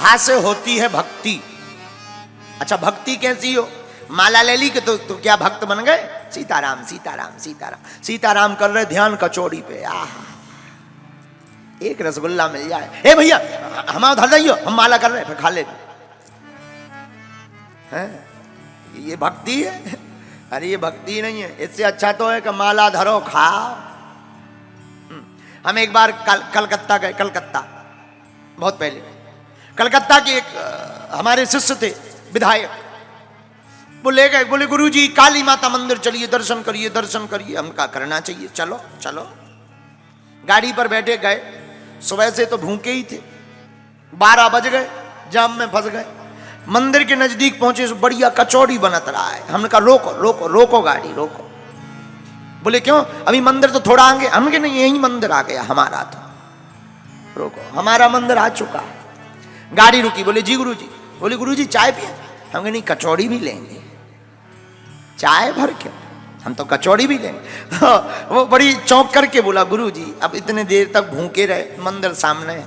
हा से होती है भक्ति। अच्छा भक्ति कैसी हो? माला ले ली कि तो क्या भक्त बन गए? सीताराम सीताराम सीताराम सीताराम कर रहे ध्यान कचौड़ी पे, आहा एक रसगुल्ला मिल जाए, ए भैया हम उधर जाइयो, हम माला कर रहे हैं, फिर खा ले हैं? ये भक्ति है? अरे ये भक्ति नहीं है। इससे अच्छा तो है कि माला धरो खाओ। हम एक बार कलकत्ता गए, कलकत्ता बहुत पहले। कलकत्ता के एक हमारे शिष्य थे विधायक, वो ले गए, बोले गुरुजी काली माता मंदिर चलिए, दर्शन करिए दर्शन करिए। हम कहा करना चाहिए, चलो चलो। गाड़ी पर बैठे गए, सुबह से तो भूखे ही थे, 12 बज गए, जाम में फंस गए। मंदिर के नजदीक पहुंचे, बढ़िया कचौड़ी बनत रहा है। हमने कहा रोको रोको रोको गाड़ी रोको। बोले क्यों? अभी मंदिर तो थोड़ा आगे। हम के नहीं, यही मंदिर आ गया हमारा, तो रोको, हमारा मंदिर आ चुका है। गाड़ी रुकी, बोले जी गुरुजी। बोले गुरुजी चाय पिए? हम नहीं, कचौड़ी भी लेंगे। चाय भर क्यों, हम तो कचौड़ी भी लेंगे। तो वो बड़ी चौंक करके बोला गुरुजी अब इतने देर तक भूखे रहे, मंदिर सामने है।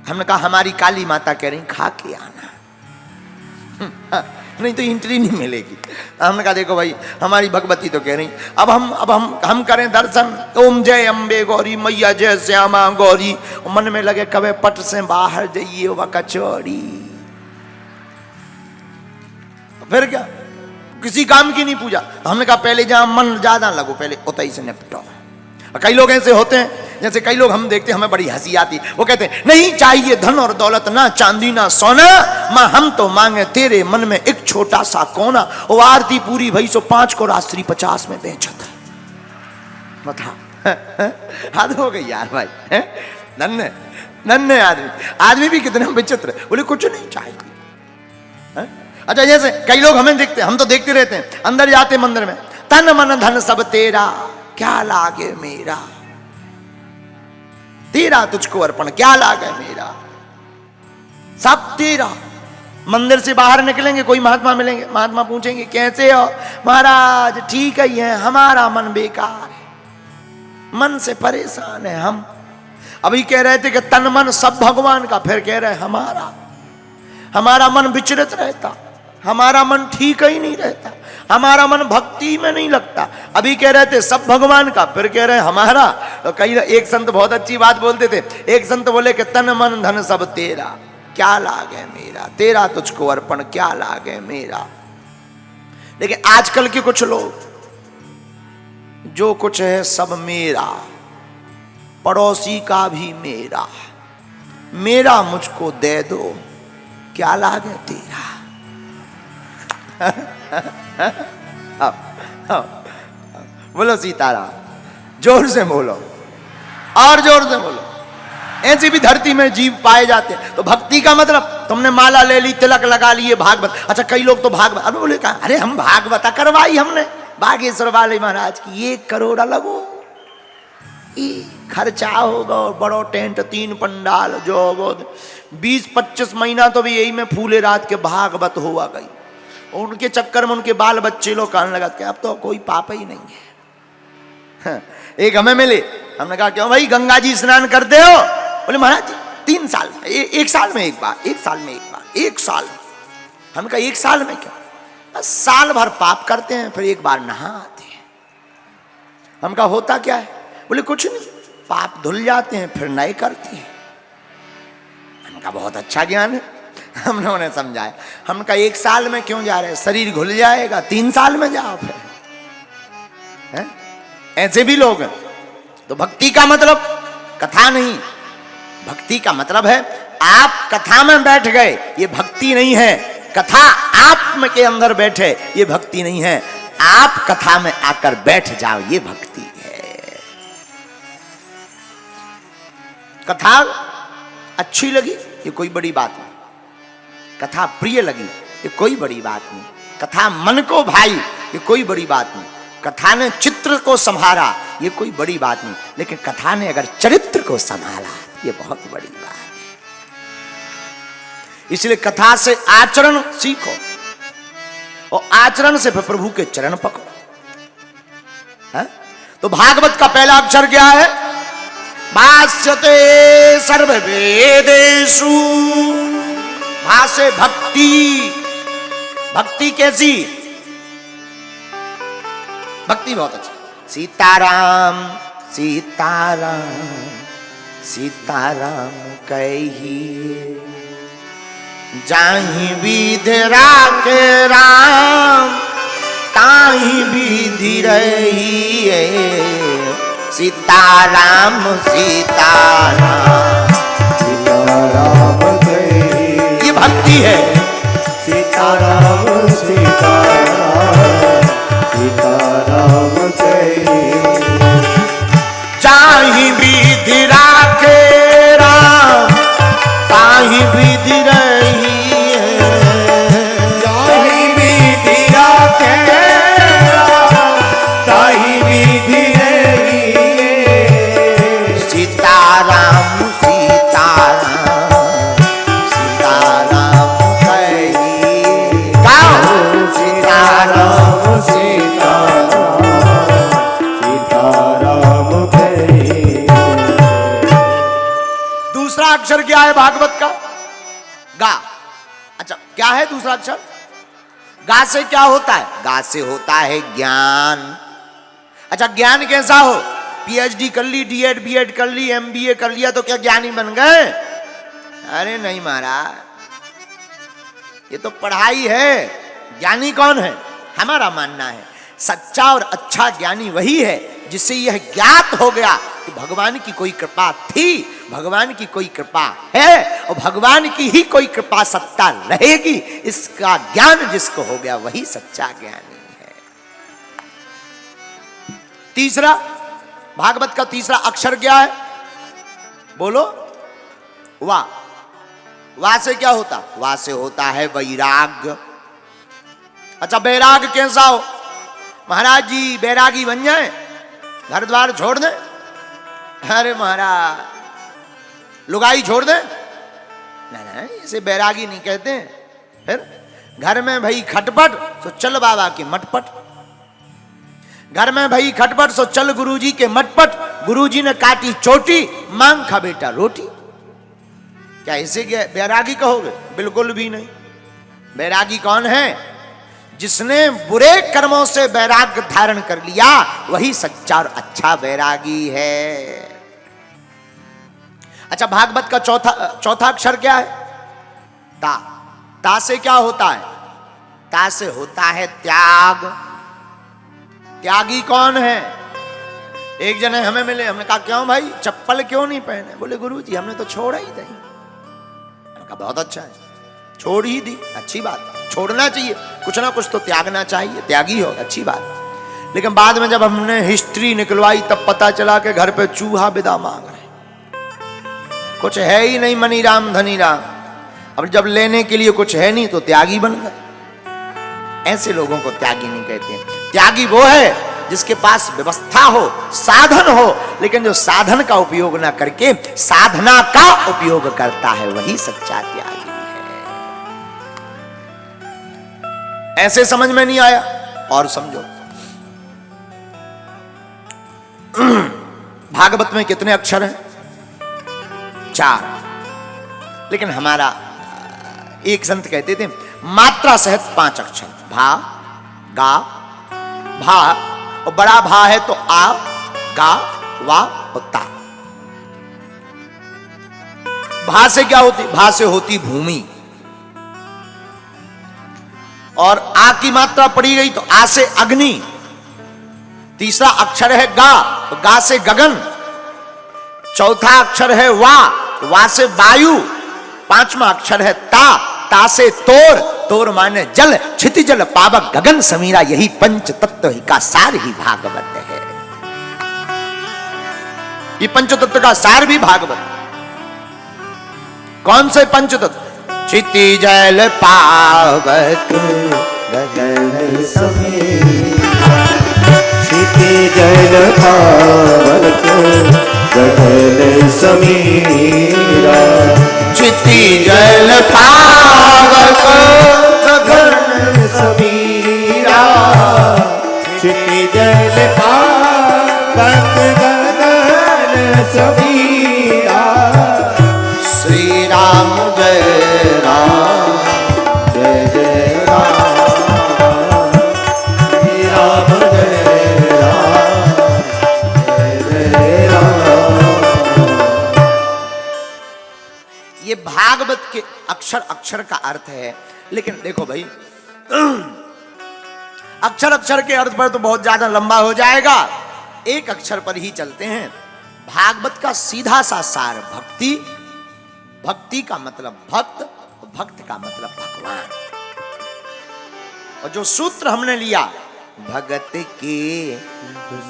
हमने कहा हमारी काली माता कह रही खा के आना, नहीं तो एंट्री नहीं मिलेगी। हमने कहा देखो भाई हमारी भगवती तो कह रही, अब हम करें दर्शन। ओम जय अम्बे गौरी मैया जय श्यामा गौरी। मन में लगे कभी पट से बाहर जाइए वह कचौड़ी, फिर क्या, किसी काम की नहीं पूजा। हमने कहा पहले जहां मन ज्यादा लगो पहले उतई से निपटो। कई लोग ऐसे होते हैं, जैसे कई लोग हम देखते हैं, हमें बड़ी हंसी आती, वो कहते हैं नहीं चाहिए धन और दौलत, ना चांदी ना सोना, मां हम तो मांगे तेरे मन में एक छोटा सा कोना। वो आरती पूरी भई सो 5 को रात्रि 50 में बेचता। बता हाथ हो गई यार भाई, नन्हे नन्हे आदमी भी कितने विचित्र। बोले कुछ नहीं चाहिए। अच्छा जैसे कई लोग हमें देखते, हम तो देखते रहते हैं, अंदर जाते मंदिर में, तन मन धन सब तेरा क्या लागे मेरा, तेरा तुझको अर्पण क्या लागे मेरा, सब तेरा। मंदिर से बाहर निकलेंगे, कोई महात्मा मिलेंगे, महात्मा पूछेंगे कैसे हो? महाराज ठीक ही है, हमारा मन बेकार है, मन से परेशान है हम। अभी कह रहे थे कि तन मन सब भगवान का, फिर कह रहे हमारा मन विचलित रहता, हमारा मन ठीक ही नहीं रहता, हमारा मन भक्ति में नहीं लगता। अभी कह रहे थे सब भगवान का, फिर कह रहे हमारा। तो कई एक संत बहुत अच्छी बात बोलते थे। एक संत बोले कि तन मन धन सब तेरा क्या लागे मेरा, तेरा तुझको अर्पण क्या लागे मेरा। लेकिन आजकल के कुछ लोग, जो कुछ है सब मेरा, पड़ोसी का भी मेरा, मेरा मुझको दे दो क्या लागे तेरा। बोलो सीताराम, जोर से बोलो और जोर से बोलो। ऐसी भी धरती में जीव पाए जाते हैं। तो भक्ति का मतलब, तुमने माला ले ली, तिलक लगा लिए, भागवत। अच्छा कई लोग तो भागवत, अरे बोले कहा अरे हम भागवत करवाई हमने बागेश्वर वाले महाराज की, 1 करोड़ लगो, खर्चा होगा, बड़ो टेंट, 3 पंडाल, जो 20-25 महीना तो भी यही में फूले रात के भागवत हुआ गई। उनके चक्कर में उनके बाल बच्चे लोग कान लगा के, अब तो कोई पाप ही नहीं है। एक हमें मिले, हमने कहा क्यों भाई गंगा जी स्नान करते हो? बोले महाराज 3 साल में, 1 साल में एक बार, 1 साल में एक बार, 1 साल। हमने कहा 1 साल में क्या, साल भर पाप करते हैं, फिर एक बार नहाते हैं। हम कहा होता क्या है? बोले कुछ नहीं, पाप धुल जाते हैं फिर नए करते हैं। हमने कहा बहुत अच्छा ज्ञान है। हमने उन्हें समझाया, हम कहा 1 साल में क्यों जा रहे हैं, शरीर घुल जाएगा, 3 साल में जाओ फिर। है? ऐसे भी लोग हैं। तो भक्ति का मतलब कथा नहीं, भक्ति का मतलब है आप कथा में बैठ गए, ये भक्ति नहीं है। कथा आप के अंदर बैठे, ये भक्ति नहीं है। आप कथा में आकर बैठ जाओ, ये भक्ति है। कथा अच्छी लगी, ये कोई बड़ी बात नहीं। कथा प्रिय लगी, ये कोई बड़ी बात नहीं। कथा मन को भाई, ये कोई बड़ी बात नहीं। कथा ने चित्र को संभाला, ये कोई बड़ी बात नहीं। लेकिन कथा ने अगर चरित्र को संभाला, ये बहुत बड़ी बात है। इसलिए कथा से आचरण सीखो और आचरण से फिर प्रभु के चरण पकड़ो। है? तो भागवत का पहला अक्षर क्या है? भाष्यते सर्ववेदेषु भा से भक्ति। भक्ति कैसी? भक्ति बहुत अच्छी। सीताराम सीताराम सीताराम कहिए, जाहि विधि राखे राम ताहि विधि रहिए। सीताराम सीताराम सीताराम कहिए, ये भक्ति है। सीताराम सीताराम सीताराम कहिए, जाहि विधि राखे राम ताहि विधि रहिए। जाहि विधि राखे राम ताहि विधि रहिए। सीताराम सीताराम सीताराम कहिए। गाओ सीताराम सीताराम सीताराम कहिए। दूसरा अक्षर क्या है भागवत का? गा। अच्छा, क्या है दूसरा अक्षर? गा से क्या होता है? गा से होता है ज्ञान। अच्छा, ज्ञान कैसा हो? पीएचडी कर ली, डीएड बीएड कर ली, एमबीए कर लिया तो क्या ज्ञानी बन गए? अरे नहीं महाराज, ये तो पढ़ाई है। ज्ञानी कौन है? हमारा मानना है सच्चा और अच्छा ज्ञानी वही है जिससे यह ज्ञात हो गया कि भगवान की कोई कृपा थी, भगवान की कोई कृपा है और भगवान की ही कोई कृपा सत्ता रहेगी। इसका ज्ञान जिसको हो गया वही सच्चा ज्ञानी है। तीसरा, भागवत का तीसरा अक्षर क्या है? बोलो। वाह। वाह से क्या होता? वाह से होता है वैराग्य। अच्छा, बैराग कैसा हो? महाराज जी बैरागी बन जाए, घर द्वार छोड़ दे। अरे महाराज, लुगाई छोड़ दे? नहीं, इसे बैरागी नहीं कहते। फिर घर में भाई खटपट तो चल बाबा के मटपट। घर में भाई खटपट सो चल गुरुजी के मटपट। गुरुजी ने काटी चोटी, मांग खा बेटा रोटी। क्या इसे बैरागी कहोगे? बिल्कुल भी नहीं। बैरागी कौन है? जिसने बुरे कर्मों से वैराग्य धारण कर लिया वही सच्चा और अच्छा वैरागी है। अच्छा, भागवत का चौथा अक्षर क्या है? ता। ता से क्या होता है? ता से होता है त्याग। त्यागी कौन है? एक जने हमें मिले, हमने कहा क्यों भाई चप्पल क्यों नहीं पहने? बोले गुरुजी हमने तो छोड़ा ही नहीं। मैंने कहा बहुत अच्छा है, छोड़ ही दी, अच्छी बात। छोड़ना चाहिए, कुछ ना कुछ तो त्यागना चाहिए, त्यागी हो, अच्छी बात। लेकिन बाद में जब हमने हिस्ट्री निकलवाई तब पता चला कि घर पे चूहा विदा मांग रहे, कुछ है ही नहीं मनी राम धनी राम। अब जब लेने के लिए कुछ है नहीं तो त्यागी बन गए। ऐसे लोगों को त्यागी नहीं कहते। त्यागी वो है जिसके पास व्यवस्था हो, साधन हो, लेकिन जो साधन का उपयोग ना करके साधना का उपयोग करता है वही सच्चा त्यागी है। ऐसे समझ में नहीं आया? और समझो। भागवत में कितने अक्षर हैं? 4। लेकिन हमारा एक संत कहते थे मात्रा सहित 5 अक्षर। भा, गा, भा और बड़ा भा है तो आ, गा, वा और ता। भा से क्या होती? भा से होती भूमि। और आ की मात्रा पड़ी गई तो आ से अग्नि। तीसरा अक्षर है गा, तो गा से गगन। चौथा अक्षर है वा, वा से वायु। 5वां अक्षर है ता, ता से तोर, तोर माने जल। क्षिति जल पावक गगन समीरा, यही पंच तत्व का सार ही भागवत है। ये पंच तत्व का सार भी भागवत। कौन से पंच तत्व? क्षिति जल पावक गगन समीरा, क्षिति जल पावक गगन समीरा। क्षिति जल पावक गगन समीरा, क्षिति जल पावक गगन समीरा। श्री राम जय राम। भागवत के अक्षर अक्षर का अर्थ है। लेकिन देखो भाई, अक्षर अक्षर के अर्थ पर तो बहुत ज्यादा लंबा हो जाएगा, एक अक्षर पर ही चलते हैं। भागवत का सीधा सा सार भक्ति, भक्ति का मतलब भक्त, भक्त का मतलब भगवान। और जो सूत्र हमने लिया, भगत के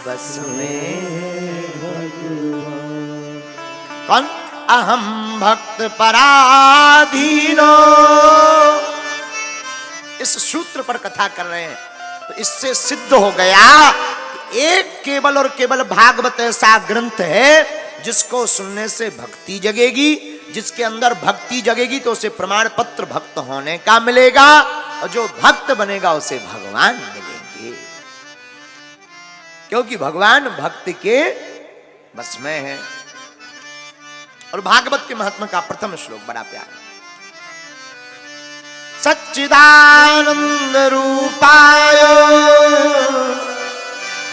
बस में कौन, अहम भक्त पराधीनो, इस सूत्र पर कथा कर रहे हैं। तो इससे सिद्ध हो गया कि एक केवल और केवल भागवत ऐसा ग्रंथ है जिसको सुनने से भक्ति जगेगी, जिसके अंदर भक्ति जगेगी तो उसे प्रमाण पत्र भक्त होने का मिलेगा, और जो भक्त बनेगा उसे भगवान मिलेंगे, क्योंकि भगवान भक्त के बस में है। और भागवत के महात्मा का प्रथम श्लोक बड़ा प्यारा, सच्चिदानंद रूपाय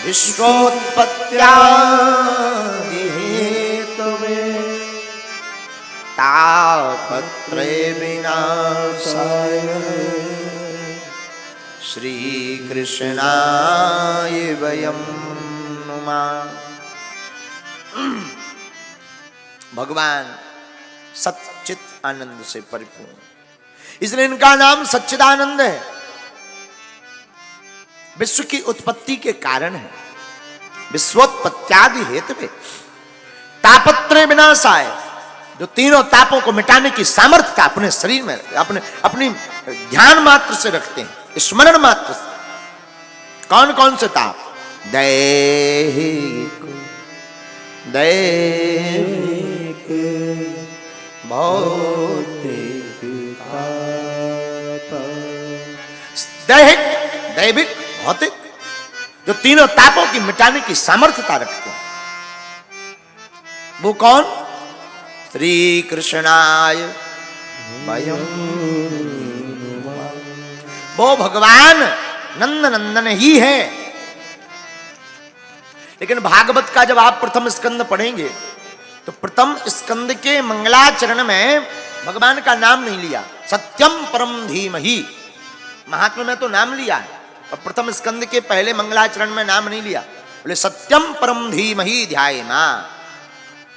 विश्वोत्पत्त्यादि हेतवे तापत्रय विनाशाय श्री कृष्णाय वयं नुमः। भगवान सच्चित आनंद से परिपूर्ण, इसलिए इनका नाम सच्चिदानंद है। विश्व की उत्पत्ति के कारण है, विश्वोत्पत्त्यादि हेतु, तापत्रय विनाशाय, जो तीनों तापों को मिटाने की सामर्थ्य अपने शरीर में, अपनी ध्यान मात्र से रखते हैं, स्मरण मात्र से। कौन कौन से ताप, दैहिक, दैहिक, भौतिक, दैहिक, दैविक, भौतिक, जो तीनों तापों की मिटाने की सामर्थ्यता रखते हैं। वो कौन, श्री कृष्णाय वयं, वो भगवान नंद नंदन ही है। लेकिन भागवत का जब आप प्रथम स्कंद पढ़ेंगे तो प्रथम स्कंद के मंगलाचरण में भगवान का नाम नहीं लिया, सत्यम परम धीमहि, महात्मा में तो नाम लिया है, और प्रथम स्कंद के पहले मंगलाचरण में नाम नहीं लिया। बोले सत्यम परम धीमहि ध्यायेमा,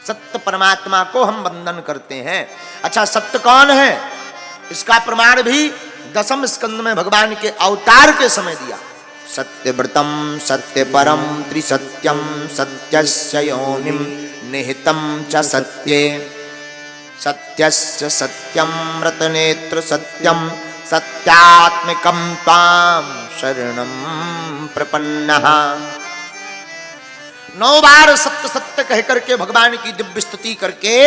सत्य परमात्मा को हम वंदन करते हैं। अच्छा, सत्य कौन है, इसका प्रमाण भी दसम स्कंद में भगवान के अवतार के समय दिया। सत्यव्रतम सत्य परम त्रिसत्यम सत्यस्य योनिम निहितम च सत्ये सत्यस्य सत्यम रतनेत्र सत्यम सत्यात्मकं ताम शरणं प्रपन्नः। 9 बार सत्य सत्य कह करके भगवान की दिव्य स्तुति करके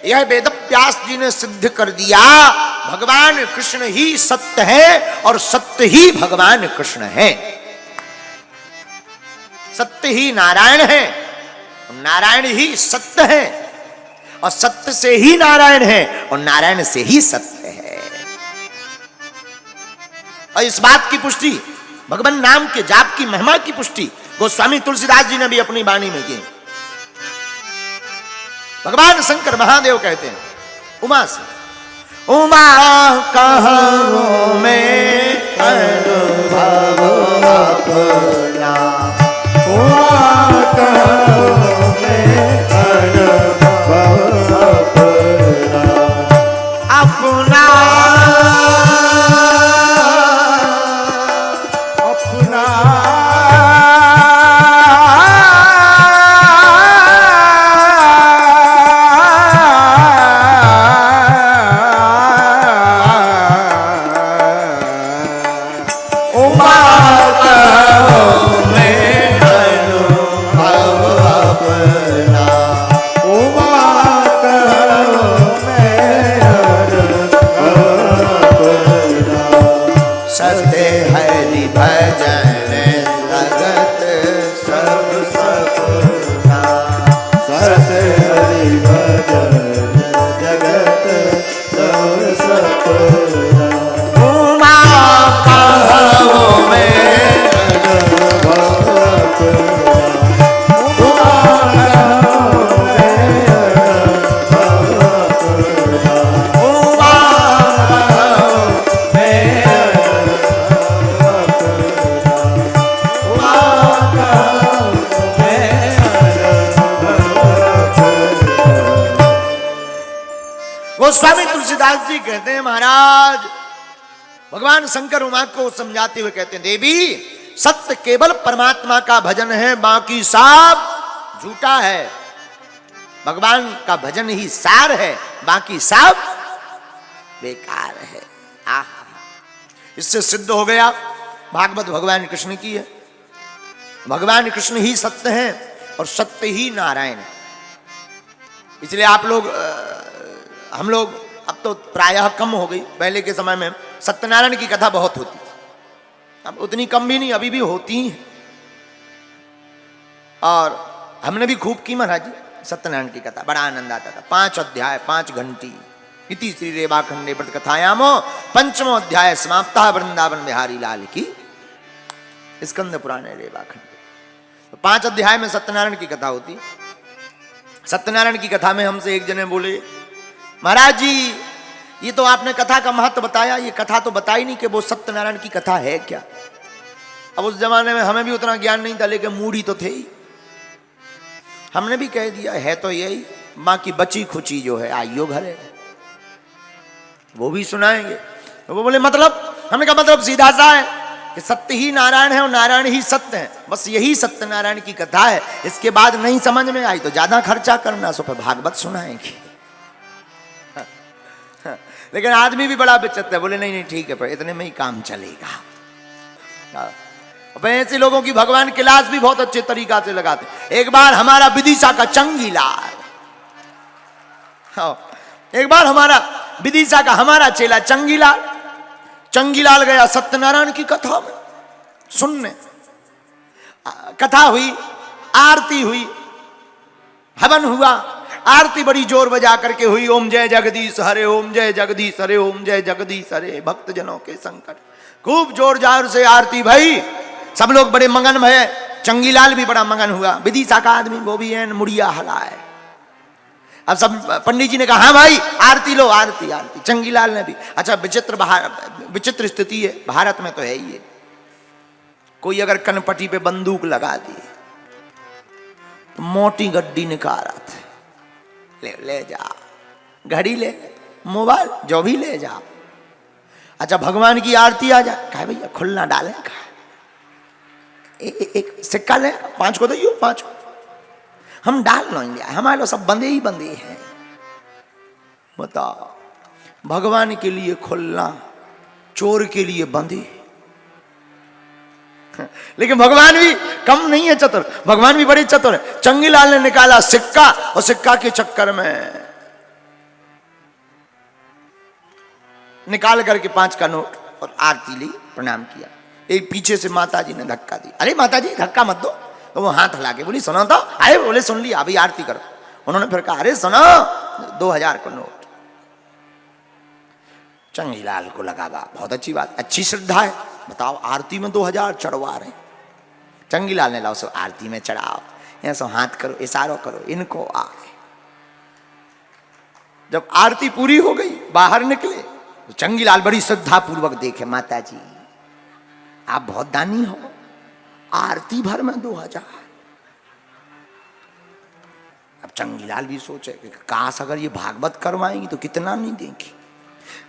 यह वेद व्यास जी ने सिद्ध कर दिया, भगवान कृष्ण ही सत्य है और सत्य ही भगवान कृष्ण है। सत्य ही नारायण है, नारायण ही सत्य है, और सत्य से ही नारायण है, और नारायण से ही सत्य है। और इस बात की पुष्टि, भगवान नाम के जाप की महिमा की पुष्टि गोस्वामी तुलसीदास जी ने भी अपनी वाणी में की। भगवान शंकर महादेव कहते हैं उमा से, उमा कहो में अनुभव अपना, उमा कहो में अनुभव अपना, अपना व्यास जी कहते हैं महाराज, भगवान शंकर उमा को समझाते हुए कहते हैं, देवी सत्य केवल परमात्मा का भजन है, बाकी सब झूठा है। भगवान का भजन ही सार है, बाकी सब बेकार है। आहा, इससे सिद्ध हो गया भागवत भगवान कृष्ण की है। भगवान कृष्ण ही सत्य है और सत्य ही नारायण है। इसलिए आप लोग हम लोग अब तो प्रायः कम हो गई, पहले के समय में सत्यनारायण की कथा बहुत होती, अब उतनी कम भी नहीं, अभी भी होती है। और हमने भी खूब की महाराज जी सत्यनारायण की कथा, बड़ा आनंद आता था। 5 अध्याय 5 घंटी। इति श्री रेवाखंडे व्रत कथायामो पंचमो अध्याय समाप्ता वृंदावन बिहारी लाल की स्कंद पुराण रेवाखंडे। तो 5 अध्याय में सत्यनारायण की कथा होती। सत्यनारायण की कथा में हमसे एक जने बोले, महाराज जी ये तो आपने कथा का महत्व बताया, ये कथा तो बताई नहीं कि वो सत्यनारायण की कथा है क्या। अब उस जमाने में हमें भी उतना ज्ञान नहीं था, लेकिन मूढ़ी तो थे ही। हमने भी कह दिया है तो यही, माँ की बची खुची जो है आइयो घरे, वो भी सुनाएंगे। तो वो बोले मतलब, हमने कहा मतलब सीधा सा है कि सत्य ही नारायण है और नारायण ही सत्य है, बस यही सत्यनारायण की कथा है। इसके बाद नहीं समझ में आई तो ज्यादा खर्चा करना, सो फिर भागवत सुनाएंगे। लेकिन आदमी भी बड़ा विचित्र है, बोले नहीं नहीं ठीक है, पर इतने में ही काम चलेगा। ऐसे लोगों की भगवान क्लास भी बहुत अच्छे तरीका से लगाते। एक बार हमारा विदिशा का चंगीलाल, एक बार हमारा विदिशा का हमारा चेला चंगीलाल गया सत्यनारायण की कथा में सुनने। कथा हुई, आरती हुई, हवन हुआ। आरती बड़ी जोर बजा करके हुई, ओम जय जगदीश हरे, ओम जय जगदीश हरे, ओम जय जगदीश हरे, भक्त जनों के संकट। खूब जोर जार से आरती भाई, सब लोग बड़े मगन भये। चंगीलाल भी बड़ा मगन हुआ, विदिशा का आदमी वो भी है, मुड़िया हलाए। अब सब पंडित जी ने कहा हाँ भाई आरती लो, आरती आरती। चंगीलाल ने भी। अच्छा विचित्र स्थिति है, भारत में तो है ही है, कोई अगर कनपटी पे बंदूक लगा दी तो मोटी गड्डी निकालत, ले जा, घड़ी ले, मोबाइल जो भी ले जा। अच्छा भगवान की आरती आ जाए, कहे भैया खुलना डालेगा, एक सिक्का ले, 5 को दो, 5 को हम डाल लेंगे, हमारे लोग सब बंदे ही बंदे हैं। बताओ, भगवान के लिए खुलना, चोर के लिए बंदे। लेकिन भगवान भी कम नहीं है चतुर, भगवान भी बड़े चतुर है। चंगीलाल ने निकाला सिक्का और सिक्का के चक्कर में निकाल करके 5 का नोट और आरती ली, प्रणाम किया। एक पीछे से माता जी ने धक्का दी, अरे माता जी धक्का मत दो। तो वो हाथ हिला के बोली सुनो तो, अरे बोले सुन लिया, अभी आरती करो। उन्होंने फिर कहा अरे सुनो, 2000 का नोट। चंगीलाल को लगा बहुत अच्छी बात, अच्छी श्रद्धा है। बताओ आरती में 2000 चढ़वा रहे। चंगीलाल ने लाओ सो आरती में चढ़ाओ, ऐसा हाथ करो, इशारों करो, इनको आए। जब आरती पूरी हो गई बाहर निकले तो चंगीलाल बड़ी श्रद्धा पूर्वक देखे, माता जी आप बहुत दानी हो, आरती भर में 2000। अब चंगीलाल भी सोचे कि काश अगर ये भागवत करवाएंगी तो कितना नहीं देंगी।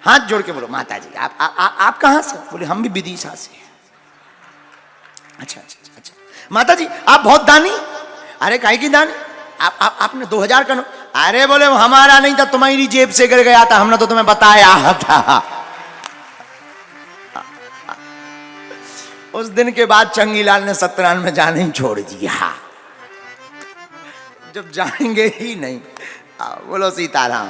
हाथ जोड़ के बोलो माता जी आप कहां से? बोले हम भी विदिशा से। अच्छा अच्छा अच्छा, माता जी आप बहुत दानी। अरे काहे की दानी? आपने 2000 का नोट। अरे बोले वो हमारा नहीं था, तुम्हारी जेब से गिर गया था, हमने तो तुम्हें बताया था। उस दिन के बाद चंगीलाल ने सत्यनारायण में जाने ही छोड़ दिया। जब जाएंगे ही नहीं। बोलो सीताराम।